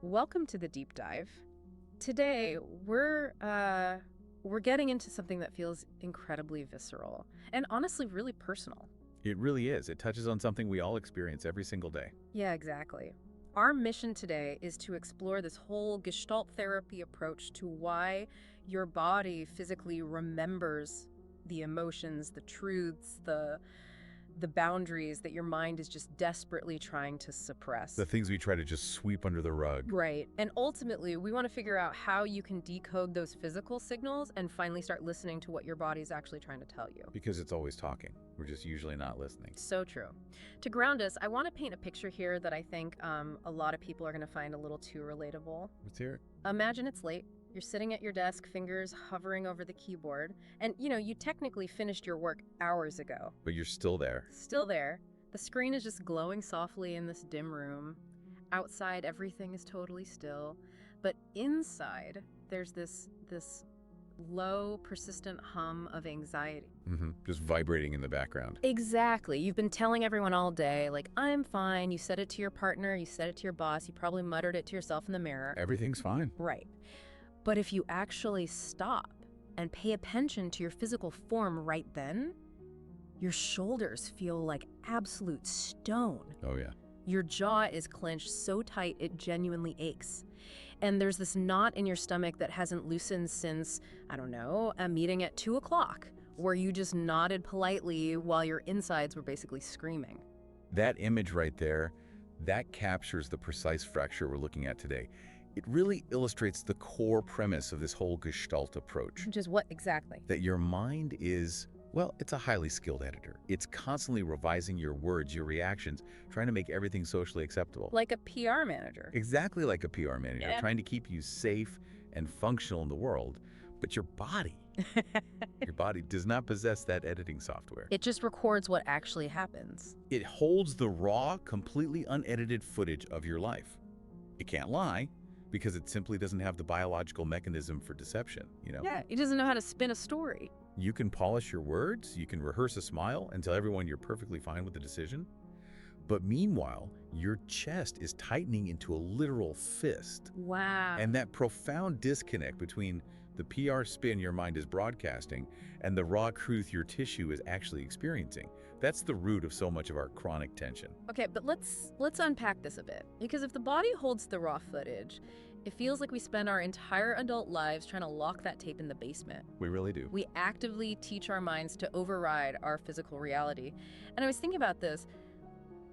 Welcome to the deep dive. Today, we're getting into something that feels incredibly visceral and honestly really personal. It really is. It touches on something we all experience every single day. Yeah, exactly. Our mission today is to explore this whole Gestalt therapy approach to why your body physically remembers the emotions, the truths, the boundaries that your mind is just desperately trying to suppress. The things we try to just sweep under the rug. Right. And ultimately, we want to figure out how you can decode those physical signals and finally start listening to what your body's actually trying to tell you. Because it's always talking. We're just usually not listening. So true. To ground us, I want to paint a picture here that I think a lot of people are going to find a little too relatable. Let's hear it. Imagine it's late. You're sitting at your desk, fingers hovering over the keyboard, and you technically finished your work hours ago. But you're still there. Still there. The screen is just glowing softly in this dim room. Outside, everything is totally still. But inside, there's this low, persistent hum of anxiety. Just vibrating in the background. Exactly. You've been telling everyone all day, like, I'm fine. You said it to your partner. You said it to your boss. You probably muttered it to yourself in the mirror. Everything's fine. Right. But if you actually stop and pay attention to your physical form right then, your shoulders feel like absolute stone. Oh, yeah. Your jaw is clenched so tight it genuinely aches. And there's this knot in your stomach that hasn't loosened since, I don't know, a meeting at 2 o'clock, where you just nodded politely while your insides were basically screaming. That image right there, that captures the precise fracture we're looking at today. It really illustrates the core premise of this whole Gestalt approach. Which is what exactly? That your mind is, well, it's a highly skilled editor. It's constantly revising your words, your reactions, trying to make everything socially acceptable. Like a PR manager. Exactly like a PR manager, Yeah. trying to keep you safe and functional in the world. But your body does not possess that editing software. It just records what actually happens. It holds the raw, completely unedited footage of your life. It can't lie because it simply doesn't have the biological mechanism for deception, Yeah, it doesn't know how to spin a story. You can polish your words, you can rehearse a smile and tell everyone you're perfectly fine with the decision. But meanwhile, your chest is tightening into a literal fist. Wow. And that profound disconnect between the PR spin your mind is broadcasting and the raw truth your tissue is actually experiencing, that's the root of so much of our chronic tension. Okay, but let's unpack this a bit. Because if the body holds the raw footage, it feels like we spend our entire adult lives trying to lock that tape in the basement. We really do. We actively teach our minds to override our physical reality. And I was thinking about this.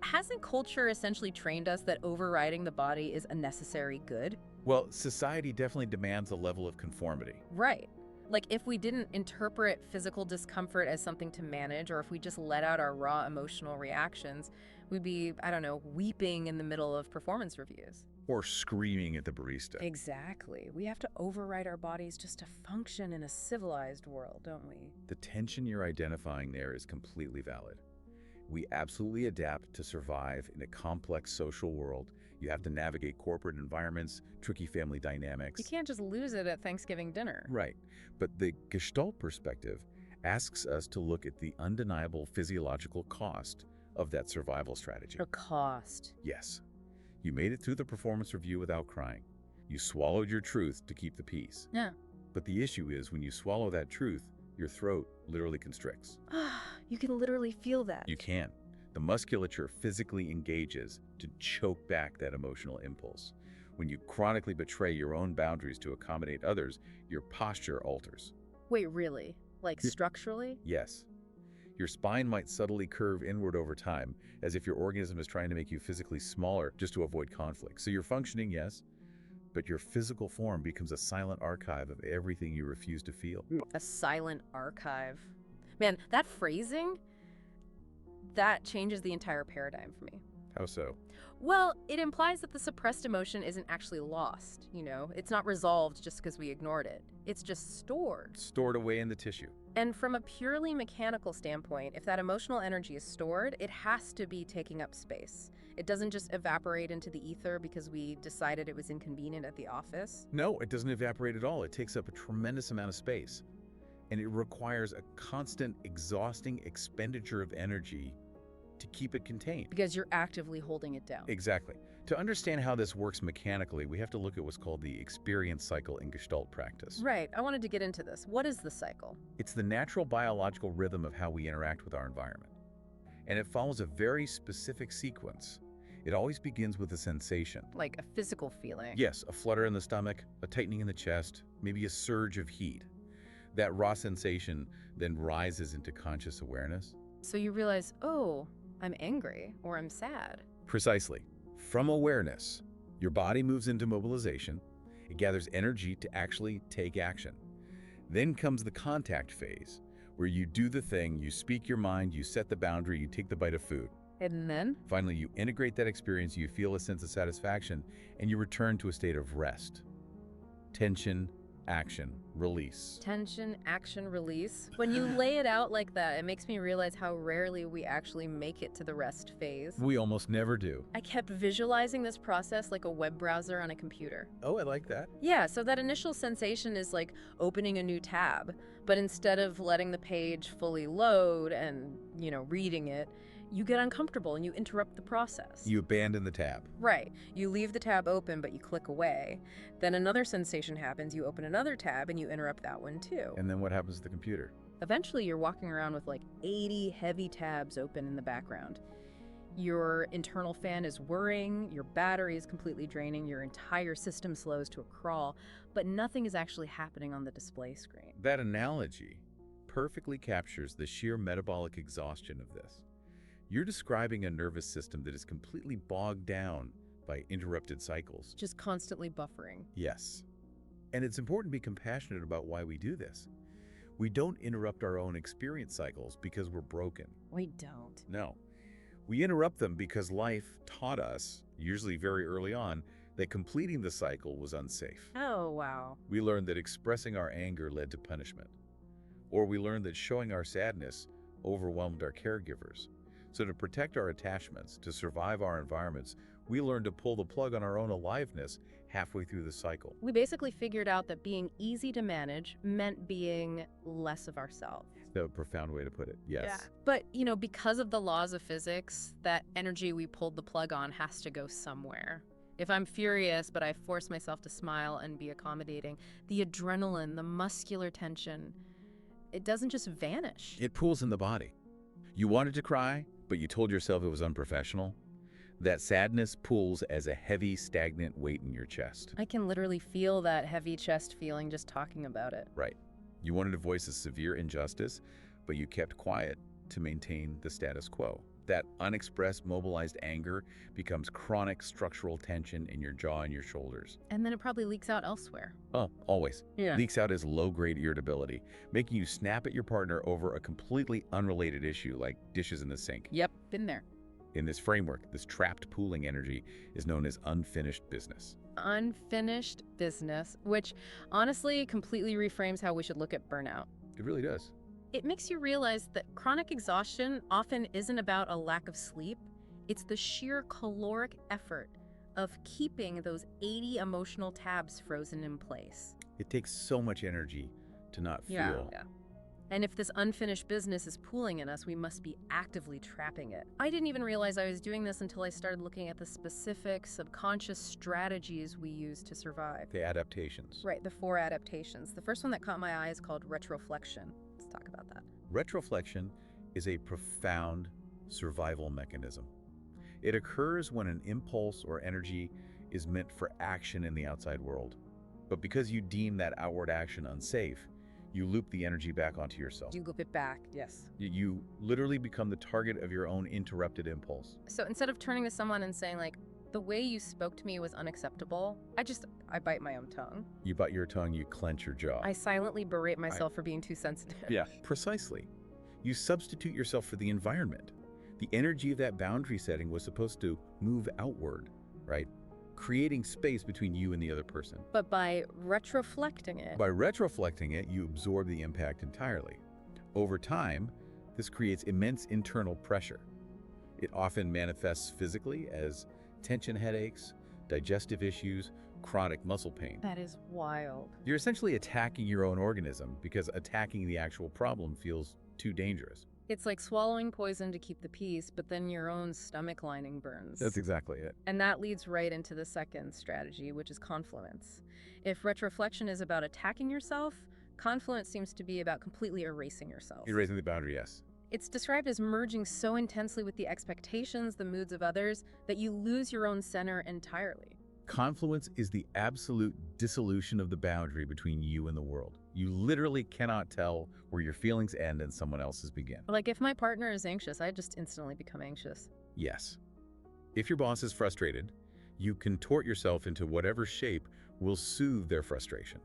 Hasn't culture essentially trained us that overriding the body is a necessary good? Well, society definitely demands a level of conformity. Right. Like if we didn't interpret physical discomfort as something to manage, or if we just let out our raw emotional reactions, we'd be, I don't know, weeping in the middle of performance reviews. Or screaming at the barista. Exactly. We have to override our bodies just to function in a civilized world, don't we? The tension you're identifying there is completely valid. We absolutely adapt to survive in a complex social world. You have to navigate corporate environments, tricky family dynamics. You can't just lose it at Thanksgiving dinner. Right. But the Gestalt perspective asks us to look at the undeniable physiological cost of that survival strategy. The cost. Yes. You made it through the performance review without crying. You swallowed your truth to keep the peace. Yeah. But the issue is when you swallow that truth, your throat literally constricts. You can literally feel that. You can. The musculature physically engages to choke back that emotional impulse. When you chronically betray your own boundaries to accommodate others, your posture alters. Wait, really? Like structurally? Yes. Your spine might subtly curve inward over time, as if your organism is trying to make you physically smaller just to avoid conflict. So you're functioning, yes, but your physical form becomes a silent archive of everything you refuse to feel. A silent archive. Man, that phrasing, that changes the entire paradigm for me. How so? Well, it implies that the suppressed emotion isn't actually lost, It's not resolved just because we ignored it. It's just stored. Stored away in the tissue. And from a purely mechanical standpoint, if that emotional energy is stored, it has to be taking up space. It doesn't just evaporate into the ether because we decided it was inconvenient at the office. No, it doesn't evaporate at all. It takes up a tremendous amount of space. And it requires a constant, exhausting expenditure of energy to keep it contained. Because you're actively holding it down. Exactly. To understand how this works mechanically, we have to look at what's called the experience cycle in Gestalt practice. Right, I wanted to get into this. What is the cycle? It's the natural biological rhythm of how we interact with our environment. And it follows a very specific sequence. It always begins with a sensation. Like a physical feeling. Yes, a flutter in the stomach, a tightening in the chest, maybe a surge of heat. That raw sensation then rises into conscious awareness. So you realize, oh, I'm angry or I'm sad. Precisely. From awareness, your body moves into mobilization. It gathers energy to actually take action. Then comes the contact phase, where you do the thing, you speak your mind, you set the boundary, you take the bite of food. And then? Finally, you integrate that experience, you feel a sense of satisfaction, and you return to a state of rest. Tension, action, release. Tension, action, release. When you lay it out like that, it makes me realize how rarely we actually make it to the rest phase. We almost never do. I kept visualizing this process like a web browser on a computer. Oh, I like that. Yeah, so that initial sensation is like opening a new tab, but instead of letting the page fully load and, reading it, you get uncomfortable and you interrupt the process. You abandon the tab. Right. You leave the tab open, but you click away. Then another sensation happens. You open another tab and you interrupt that one too. And then what happens to the computer? Eventually, you're walking around with like 80 heavy tabs open in the background. Your internal fan is whirring, your battery is completely draining, your entire system slows to a crawl, but nothing is actually happening on the display screen. That analogy perfectly captures the sheer metabolic exhaustion of this. You're describing a nervous system that is completely bogged down by interrupted cycles. Just constantly buffering. Yes. And it's important to be compassionate about why we do this. We don't interrupt our own experience cycles because we're broken. We don't. No. We interrupt them because life taught us, usually very early on, that completing the cycle was unsafe. Oh, wow. We learned that expressing our anger led to punishment. Or we learned that showing our sadness overwhelmed our caregivers. So to protect our attachments, to survive our environments, we learned to pull the plug on our own aliveness halfway through the cycle. We basically figured out that being easy to manage meant being less of ourselves. That's a profound way to put it, yes. Yeah. But, because of the laws of physics, that energy we pulled the plug on has to go somewhere. If I'm furious, but I force myself to smile and be accommodating, the adrenaline, the muscular tension, it doesn't just vanish. It pools in the body. You wanted to cry, but you told yourself it was unprofessional. That sadness pools as a heavy, stagnant weight in your chest. I can literally feel that heavy chest feeling just talking about it. Right. You wanted to voice a severe injustice, but you kept quiet to maintain the status quo. That unexpressed, mobilized anger becomes chronic structural tension in your jaw and your shoulders. And then it probably leaks out elsewhere. Oh, always. Yeah. Leaks out as low-grade irritability, making you snap at your partner over a completely unrelated issue like dishes in the sink. Yep, been there. In this framework, this trapped pooling energy is known as unfinished business. Unfinished business, which honestly completely reframes how we should look at burnout. It really does. It makes you realize that chronic exhaustion often isn't about a lack of sleep. It's the sheer caloric effort of keeping those 80 emotional tabs frozen in place. It takes so much energy to not feel. Yeah. And if this unfinished business is pooling in us, we must be actively trapping it. I didn't even realize I was doing this until I started looking at the specific subconscious strategies we use to survive. The adaptations. Right, the 4 adaptations. The first one that caught my eye is called retroflexion. Let's talk about that. Retroflexion is a profound survival mechanism. It occurs when an impulse or energy is meant for action in the outside world. But because you deem that outward action unsafe, you loop the energy back onto yourself. You loop it back, yes. You literally become the target of your own interrupted impulse. So instead of turning to someone and saying like, the way you spoke to me was unacceptable, I bite my own tongue. You bite your tongue, you clench your jaw. I silently berate myself for being too sensitive. Yeah, precisely. You substitute yourself for the environment. The energy of that boundary setting was supposed to move outward, right? Creating space between you and the other person. But by retroflecting it... By retroflecting it, you absorb the impact entirely. Over time, this creates immense internal pressure. It often manifests physically as tension headaches, digestive issues, chronic muscle pain. That is wild. You're essentially attacking your own organism because attacking the actual problem feels too dangerous. It's like swallowing poison to keep the peace, but then your own stomach lining burns. That's exactly it. And that leads right into the second strategy, which is confluence. If retroflexion is about attacking yourself, confluence seems to be about completely erasing yourself. Erasing the boundary, yes. It's described as merging so intensely with the expectations, the moods of others, that you lose your own center entirely. Confluence is the absolute dissolution of the boundary between you and the world. You literally cannot tell where your feelings end and someone else's begin. Like if my partner is anxious, I just instantly become anxious. Yes. If your boss is frustrated, you contort yourself into whatever shape will soothe their frustration.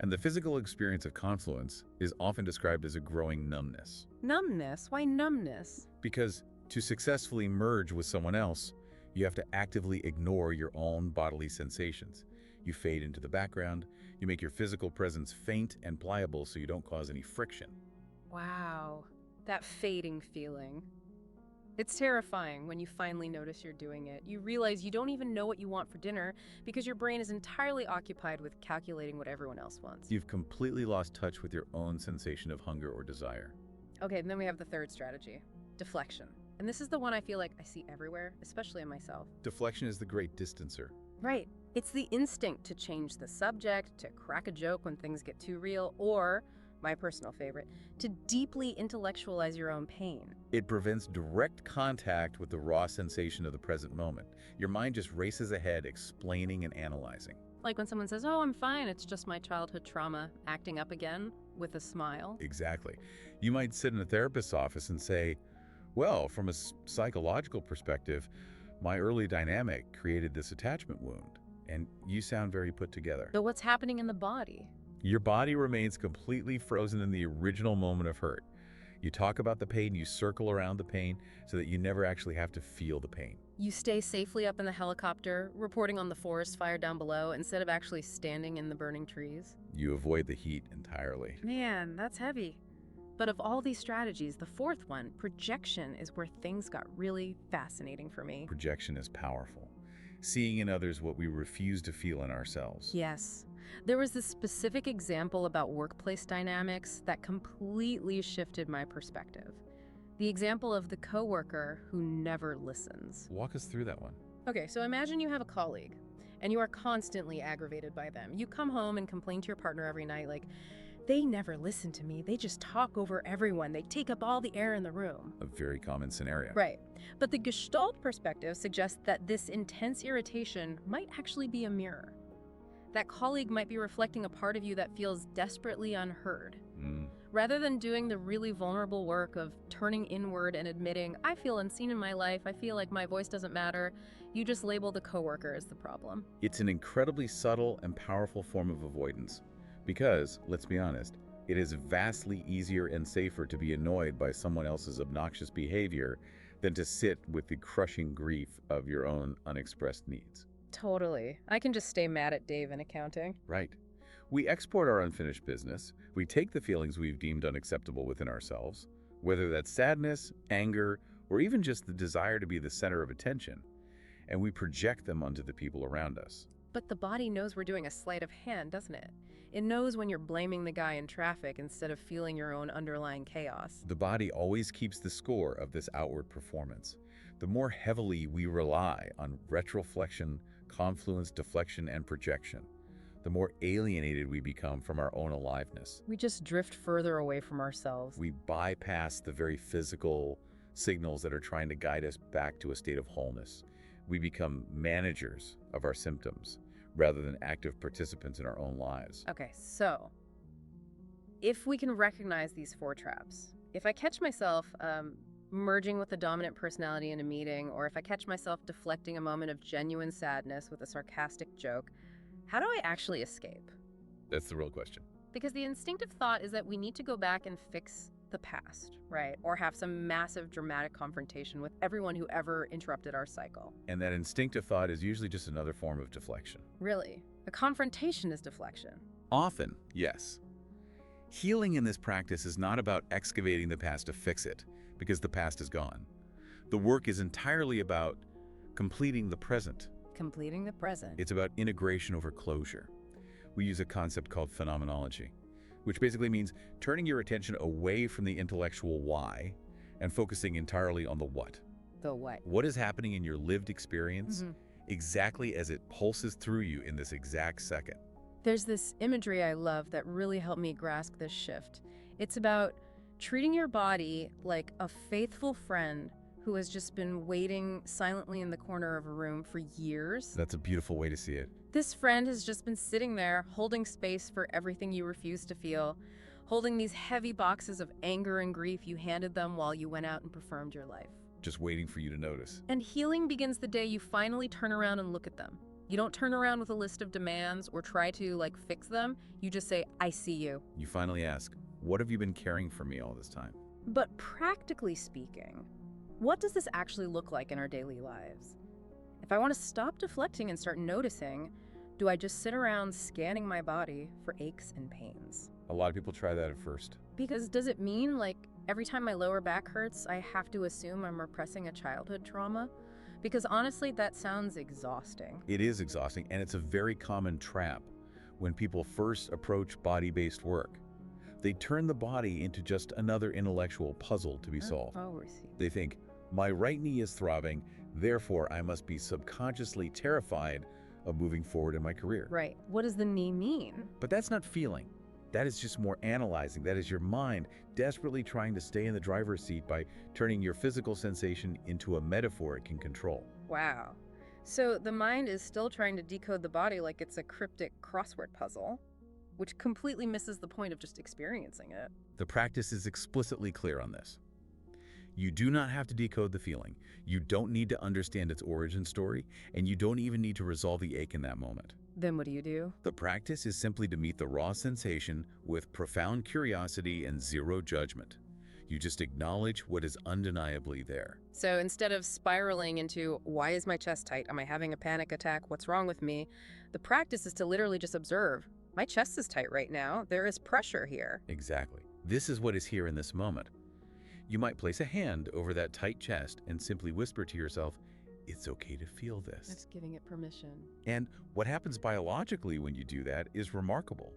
And the physical experience of confluence is often described as a growing numbness. Numbness? Why numbness? Because to successfully merge with someone else, you have to actively ignore your own bodily sensations. You fade into the background, you make your physical presence faint and pliable so you don't cause any friction. Wow, that fading feeling. It's terrifying when you finally notice you're doing it. You realize you don't even know what you want for dinner because your brain is entirely occupied with calculating what everyone else wants. You've completely lost touch with your own sensation of hunger or desire. Okay, and then we have the third strategy, deflection. And this is the one I feel like I see everywhere, especially in myself. Deflection is the great distancer. Right. It's the instinct to change the subject, to crack a joke when things get too real, or, my personal favorite, to deeply intellectualize your own pain. It prevents direct contact with the raw sensation of the present moment. Your mind just races ahead, explaining and analyzing. Like when someone says, "Oh, I'm fine, it's just my childhood trauma acting up again," with a smile. Exactly. You might sit in a therapist's office and say, well, from a psychological perspective, my early dynamic created this attachment wound, and you sound very put together. So what's happening in the body? Your body remains completely frozen in the original moment of hurt. You talk about the pain, you circle around the pain so that you never actually have to feel the pain. You stay safely up in the helicopter, reporting on the forest fire down below, instead of actually standing in the burning trees. You avoid the heat entirely. Man, that's heavy. But of all these strategies, the fourth one, projection, is where things got really fascinating for me. Projection is powerful. Seeing in others what we refuse to feel in ourselves. Yes. There was this specific example about workplace dynamics that completely shifted my perspective. The example of the coworker who never listens. Walk us through that one. Okay, so imagine you have a colleague, and you are constantly aggravated by them. You come home and complain to your partner every night like, "They never listen to me. They just talk over everyone. They take up all the air in the room." A very common scenario. Right. But the Gestalt perspective suggests that this intense irritation might actually be a mirror. That colleague might be reflecting a part of you that feels desperately unheard. Rather than doing the really vulnerable work of turning inward and admitting, "I feel unseen in my life, I feel like my voice doesn't matter," you just label the coworker as the problem. It's an incredibly subtle and powerful form of avoidance. Because, let's be honest, it is vastly easier and safer to be annoyed by someone else's obnoxious behavior than to sit with the crushing grief of your own unexpressed needs. Totally. I can just stay mad at Dave in accounting. Right. We export our unfinished business. We take the feelings we've deemed unacceptable within ourselves, whether that's sadness, anger, or even just the desire to be the center of attention, and we project them onto the people around us. But the body knows we're doing a sleight of hand, doesn't it? It knows when you're blaming the guy in traffic instead of feeling your own underlying chaos. The body always keeps the score of this outward performance. The more heavily we rely on retroflexion, confluence, deflection, and projection, the more alienated we become from our own aliveness. We just drift further away from ourselves. We bypass the very physical signals that are trying to guide us back to a state of wholeness. We become managers of our symptoms rather than active participants in our own lives. Okay, so if we can recognize these four traps, if I catch myself merging with the dominant personality in a meeting, or if I catch myself deflecting a moment of genuine sadness with a sarcastic joke, how do I actually escape? That's the real question. Because the instinctive thought is that we need to go back and fix the past, right? Or have some massive dramatic confrontation with everyone who ever interrupted our cycle. And that instinctive thought is usually just another form of deflection. Really? A confrontation is deflection. Often, yes. Healing in this practice is not about excavating the past to fix it, because the past is gone. The work is entirely about completing the present. Completing the present. It's about integration over closure. We use a concept called phenomenology. which basically means turning your attention away from the intellectual why and focusing entirely on the what. The what? What is happening in your lived experience Mm-hmm. exactly as it pulses through you in this exact second. There's this imagery I love that really helped me grasp this shift. It's about treating your body like a faithful friend who has just been waiting silently in the corner of a room for years. That's a beautiful way to see it. This friend has just been sitting there, holding space for everything you refuse to feel, holding these heavy boxes of anger and grief you handed them while you went out and performed your life. Just waiting for you to notice. And healing begins the day you finally turn around and look at them. You don't turn around with a list of demands or try to, fix them. You just say, I see you. You finally ask, what have you been caring for me all this time? But practically speaking, what does this actually look like in our daily lives? If I want to stop deflecting and start noticing, do I just sit around scanning my body for aches and pains? A lot of people try that at first. Because does it mean, every time my lower back hurts, I have to assume I'm repressing a childhood trauma? Because honestly, that sounds exhausting. It is exhausting, and it's a very common trap when people first approach body-based work. They turn the body into just another intellectual puzzle to be solved. Oh, I see. They think, my right knee is throbbing, therefore I must be subconsciously terrified of moving forward in my career. Right. What does the knee mean? But that's not feeling. That is just more analyzing. That is your mind desperately trying to stay in the driver's seat by turning your physical sensation into a metaphor it can control. Wow. So the mind is still trying to decode the body like it's a cryptic crossword puzzle, which completely misses the point of just experiencing it. The practice is explicitly clear on this. You do not have to decode the feeling. You don't need to understand its origin story, and you don't even need to resolve the ache in that moment. Then what do you do? The practice is simply to meet the raw sensation with profound curiosity and zero judgment. You just acknowledge what is undeniably there. So instead of spiraling into, why is my chest tight? Am I having a panic attack? What's wrong with me? The practice is to literally just observe. My chest is tight right now. There is pressure here. Exactly. This is what is here in this moment. You might place a hand over that tight chest and simply whisper to yourself, it's okay to feel this. That's giving it permission. And what happens biologically when you do that is remarkable.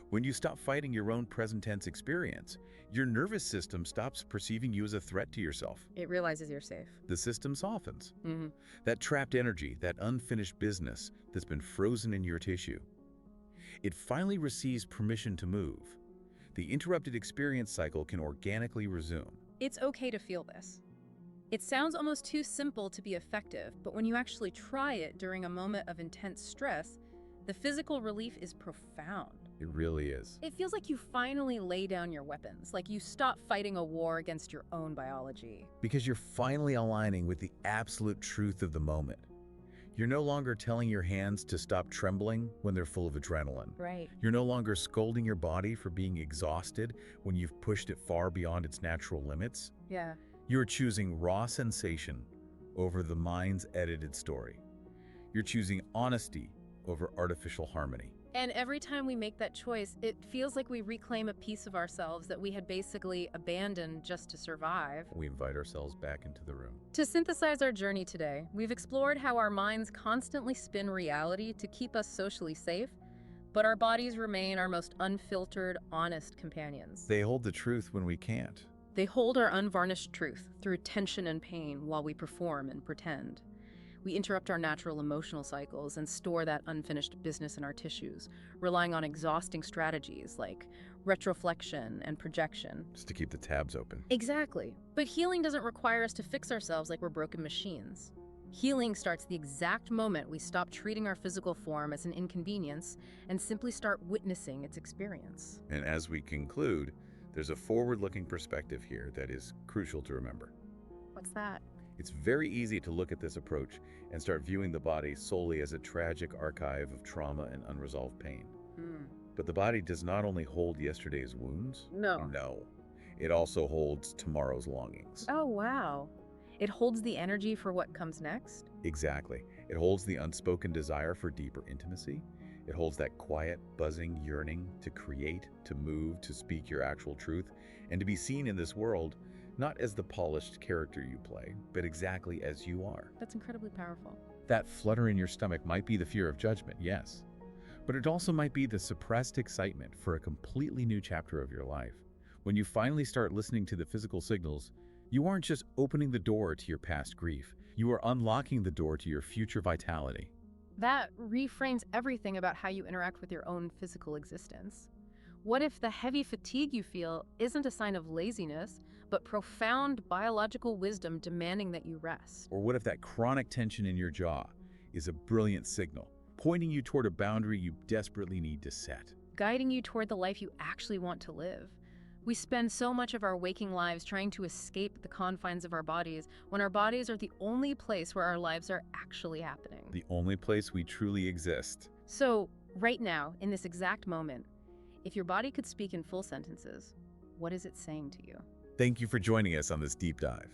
When you stop fighting your own present tense experience, your nervous system stops perceiving you as a threat to yourself. It realizes you're safe. The system softens. Mm-hmm. That trapped energy, that unfinished business that's been frozen in your tissue, it finally receives permission to move. The interrupted experience cycle can organically resume. It's okay to feel this. It sounds almost too simple to be effective, but when you actually try it during a moment of intense stress, the physical relief is profound. It really is. It feels like you finally lay down your weapons, like you stop fighting a war against your own biology. Because you're finally aligning with the absolute truth of the moment. You're no longer telling your hands to stop trembling when they're full of adrenaline. Right. You're no longer scolding your body for being exhausted when you've pushed it far beyond its natural limits. Yeah. You're choosing raw sensation over the mind's edited story. You're choosing honesty over artificial harmony. And every time we make that choice, it feels like we reclaim a piece of ourselves that we had basically abandoned just to survive. We invite ourselves back into the room. To synthesize our journey today, we've explored how our minds constantly spin reality to keep us socially safe, but our bodies remain our most unfiltered, honest companions. They hold the truth when we can't. They hold our unvarnished truth through tension and pain while we perform and pretend. We interrupt our natural emotional cycles and store that unfinished business in our tissues, relying on exhausting strategies like retroflexion and projection. Just to keep the tabs open. Exactly. But healing doesn't require us to fix ourselves like we're broken machines. Healing starts the exact moment we stop treating our physical form as an inconvenience and simply start witnessing its experience. And as we conclude, there's a forward-looking perspective here that is crucial to remember. What's that? It's very easy to look at this approach and start viewing the body solely as a tragic archive of trauma and unresolved pain. But the body does not only hold yesterday's wounds. No. It also holds tomorrow's longings. Oh, wow. It holds the energy for what comes next? Exactly. It holds the unspoken desire for deeper intimacy. It holds that quiet, buzzing yearning to create, to move, to speak your actual truth, and to be seen in this world not as the polished character you play, but exactly as you are. That's incredibly powerful. That flutter in your stomach might be the fear of judgment, yes. But it also might be the suppressed excitement for a completely new chapter of your life. When you finally start listening to the physical signals, you aren't just opening the door to your past grief, you are unlocking the door to your future vitality. That reframes everything about how you interact with your own physical existence. What if the heavy fatigue you feel isn't a sign of laziness, but profound biological wisdom demanding that you rest? Or what if that chronic tension in your jaw is a brilliant signal, pointing you toward a boundary you desperately need to set? Guiding you toward the life you actually want to live. We spend so much of our waking lives trying to escape the confines of our bodies when our bodies are the only place where our lives are actually happening. The only place we truly exist. So, right now, in this exact moment, if your body could speak in full sentences, what is it saying to you? Thank you for joining us on this deep dive.